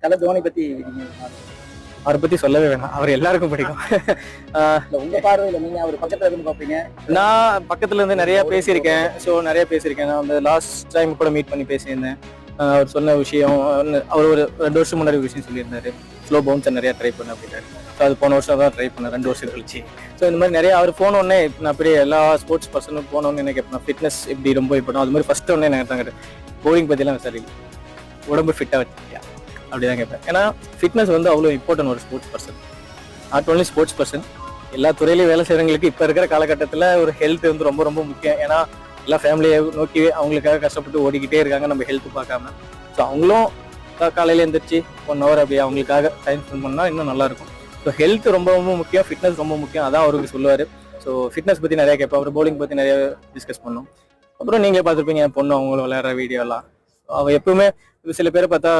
தல தோனி பத்தி அவரை பத்தி சொல்லவே வேணாம், அவர் எல்லாருக்கும் பிடிக்கும். உங்க பார்வையில நீங்க அவர் பக்கத்துல இருந்து பாப்பீங்க. நான் பக்கத்துல இருந்து நிறைய பேசியிருக்கேன். நான் வந்து லாஸ்ட் டைம் கூட மீட் பண்ணி பேசியிருந்தேன். அவர் சொன்ன விஷயம், அவர் ஒரு 2 வருஷம் முன்னாடி ஒரு விஷயம் சொல்லியிருந்தாரு, ஸ்லோ பவுன்ஸை நிறைய ட்ரை பண்ண அப்படின்னாரு. ஸோ அது போன வருஷம் தான் ட்ரை பண்ணேன், 2 வருஷம் கழிச்சு. ஸோ இந்த மாதிரி நிறைய அவர் போனோடனே நான் அப்படியே எல்லா ஸ்போர்ட்ஸ் பர்சனும் போனோன்னு எனக்கு எப்போ ஃபிட்னஸ் எப்படி ரொம்ப இம்பார்ட்டன், அது மாதிரி ஃபர்ஸ்ட் ஒன்னே எனக்கு கேட்டாங்க போலிங் பற்றிலாம் விசாரி, உடம்பு ஃபிட்டாக வச்சுக்கியா அப்படிதான் கேட்பேன். ஏன்னா ஃபிட்னஸ் வந்து அவ்வளோ இம்பார்ட்டன்ட் ஒரு sports person, not only sports person, எல்லா துறையிலையும் வேலை செய்கிறவங்களுக்கு இப்போ இருக்கிற காலகட்டத்தில் ஒரு ஹெல்த் வந்து ரொம்ப ரொம்ப முக்கியம். ஏன்னா எல்லா ஃபேமிலியை நோக்கி அவங்களுக்காக கஷ்டப்பட்டு ஓடிக்கிட்டே இருக்காங்க, நம்ம ஹெல்த் பார்க்காம. ஸோ அவங்களும் காலையில் எழுந்திரிச்சு 1 hour அப்படி அவங்களுக்காக டைம் ஸ்பெண்ட் பண்ணால் இன்னும் நல்லாயிருக்கும். ஸோ ஹெல்த் ரொம்ப ரொம்ப முக்கியம், ஃபிட்னஸ் ரொம்ப முக்கியம், அதான் அவருக்கு சொல்லுவார். ஸோ ஃபிட்னஸ் பற்றி நிறைய கேட்பேன், அப்புறம் பவுலிங் பற்றி நிறைய டிஸ்கஸ் பண்ணோம். அப்புறம் நீங்களே பார்த்துருப்பீங்க பொண்ணு அவங்களும் விளையாடுற வீடியோலாம், அவள் எப்பவுமே சில பேரை பார்த்தா